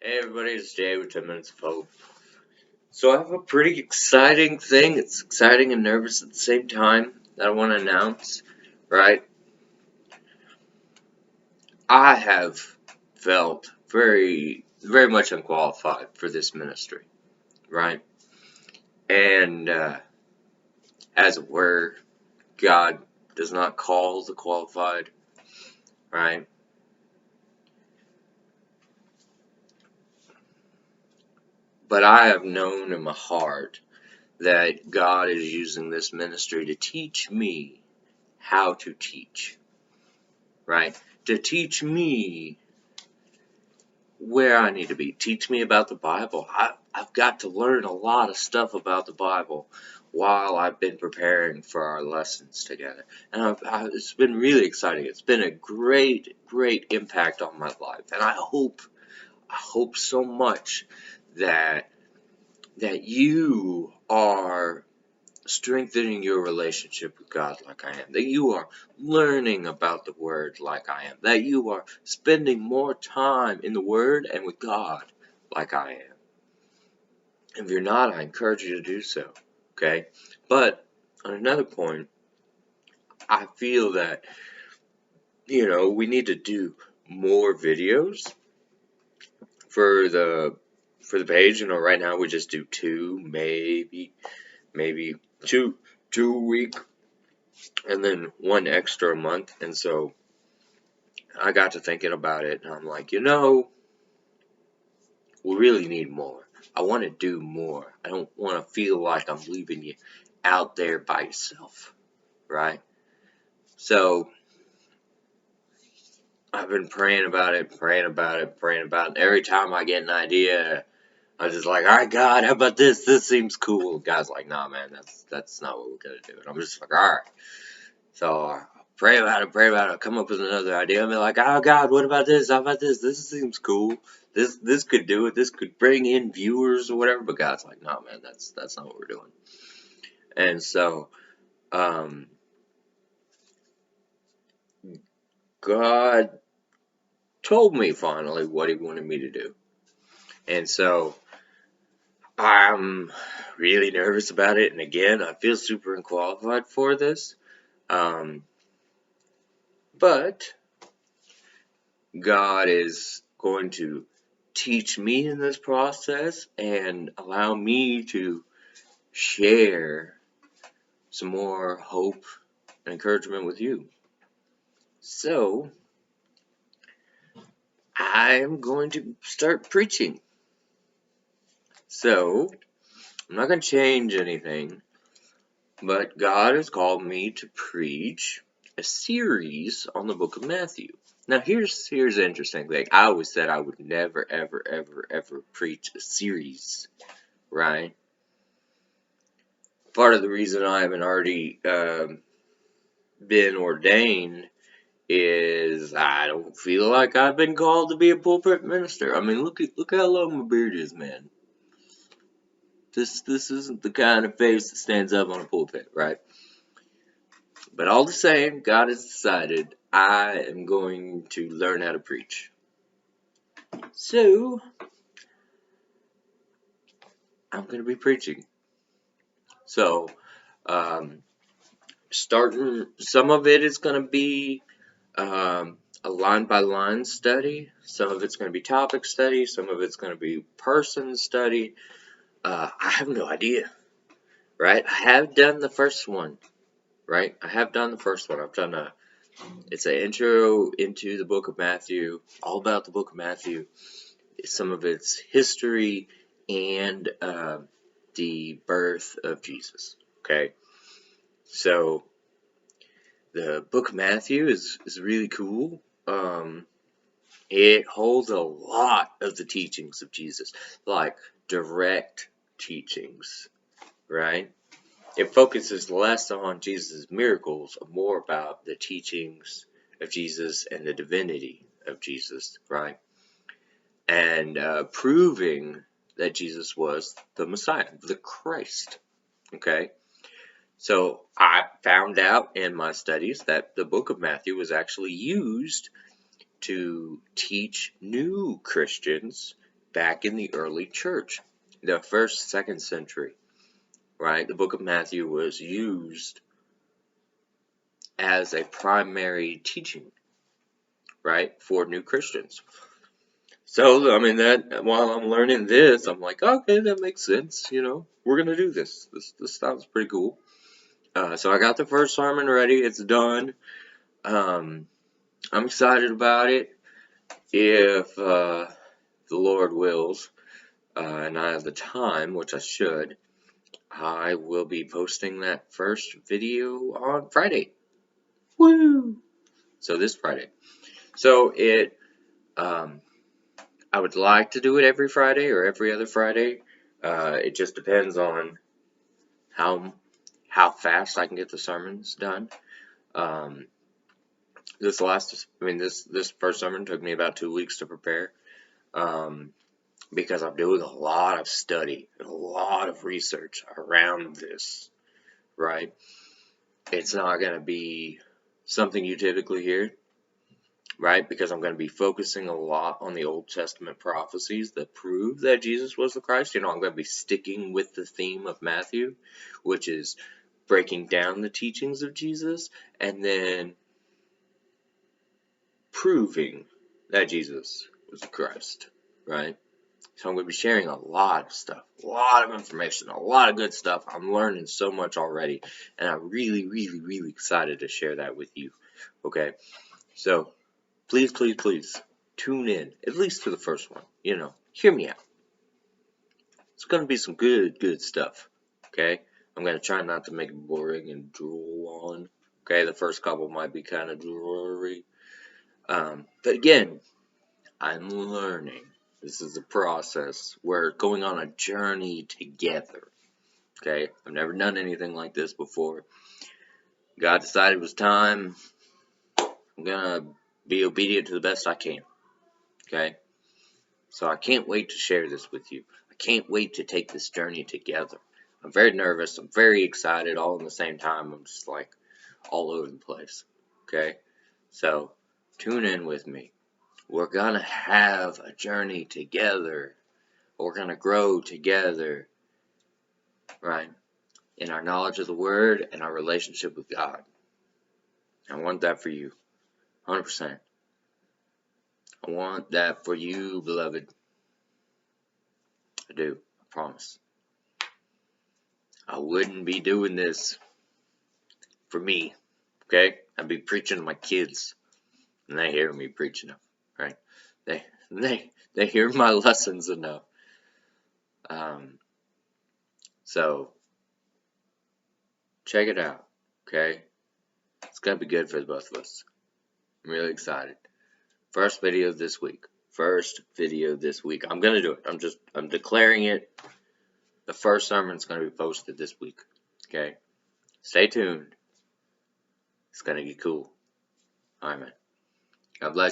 Hey everybody, it's Jay with 10 Minutes of Hope. So I have a pretty exciting thing. It's exciting and nervous at the same time that I want to announce, right? I have felt very much unqualified for this ministry, right? And as it were, God does not call the qualified, right? But I have known in my heart that God is using this ministry to teach me how to teach. Right? To teach me where I need to be. Teach me about the Bible. I've got to learn a lot of stuff about the Bible while I've been preparing for our lessons together. And it's been really exciting. It's been a great impact on my life. And I hope so much that you are strengthening your relationship with God like I am, that you are learning about the Word like I am, that you are spending more time in the Word and with God like I am. If you're not, I encourage you to do so, okay? But on another point, I feel that, we need to do more videos for the page. Right now we just do two, maybe two a week, and then one extra a month. And so I got to thinking about it, and I'm like, we really need more. I want to do more. I don't want to feel like I'm leaving you out there by yourself, right? So I've been praying about it. Every time I get an idea, I'm just like, all right, God, how about this? This seems cool. God's like, nah, man, that's not what we're gonna do. And I'm just like, all right. So pray about it, come up with another idea. I'm like, oh God, what about this? How about this? This seems cool. This could do it. This could bring in viewers or whatever. But God's like, no, man, that's not what we're doing. And so, God told me finally what He wanted me to do. And so, I'm really nervous about it. And again, I feel super unqualified for this. But God is going to teach me in this process and allow me to share some more hope and encouragement with you. So, I am going to start preaching. So, I'm not going to change anything, but God has called me to preach a series on the book of Matthew. Now, here's the interesting thing. I always said I would never, ever preach a series, right? Part of the reason I haven't already been ordained is I don't feel like I've been called to be a pulpit minister. I mean, look how long my beard is, man. This isn't the kind of face that stands up on a pulpit, right? But all the same, God has decided I am going to learn how to preach. So, I'm going to be preaching. So, starting, some of it is going to be a line by line study. Some of it's going to be topic study. Some of it's going to be person study. I have no idea, right? I have done the first one, right? I've done it's an intro into the book of Matthew, all about the book of Matthew. Some of its history and the birth of Jesus, okay? So, the book of Matthew is really cool. It holds a lot of the teachings of Jesus, like direct teachings, right? It focuses less on Jesus' miracles, more about the teachings of Jesus and the divinity of Jesus, right? And proving that Jesus was the Messiah, the Christ, okay? So I found out in my studies that the book of Matthew was actually used to teach new Christians back in the early church, the 1st, 2nd century, right? The book of Matthew was used as a primary teaching, right, for new Christians. So, I mean, that while I'm learning this, I'm like, okay, that makes sense. We're going to do this. This sounds pretty cool. So I got the first sermon ready. It's done. I'm excited about it. If the Lord wills, and I have the time, which I should, I will be posting that first video on Friday. Woo! So this Friday. So I would like to do it every Friday or every other Friday. It just depends on how fast I can get the sermons done. This first sermon took me about 2 weeks to prepare, because I'm doing a lot of study and a lot of research around this, right? It's not going to be something you typically hear, right? Because I'm going to be focusing a lot on the Old Testament prophecies that prove that Jesus was the Christ. I'm going to be sticking with the theme of Matthew, which is breaking down the teachings of Jesus and then proving that Jesus was the Christ, right? So I'm going to be sharing a lot of stuff, a lot of information, a lot of good stuff. I'm learning so much already, and I'm really, really, really excited to share that with you, okay? So please, please, please tune in, at least to the first one, hear me out. It's going to be some good stuff, okay? I'm going to try not to make it boring and drool on, okay? The first couple might be kind of dreary, but again, I'm learning. This is a process. We're going on a journey together. Okay? I've never done anything like this before. God decided it was time. I'm going to be obedient to the best I can. Okay? So I can't wait to share this with you. I can't wait to take this journey together. I'm very nervous. I'm very excited all at the same time. I'm just like all over the place. Okay? So tune in with me. We're going to have a journey together. We're going to grow together, right, in our knowledge of the Word and our relationship with God. I want that for you, 100%. I want that for you, beloved. I do, I promise. I wouldn't be doing this for me, okay? I'd be preaching to my kids, and they hear me preaching them, right? They hear my lessons enough. So check it out, okay? It's gonna be good for the both of us. I'm really excited. First video this week. I'm gonna do it. I'm declaring it. The first sermon's gonna be posted this week. Okay? Stay tuned. It's gonna get cool. Alright, man. God bless.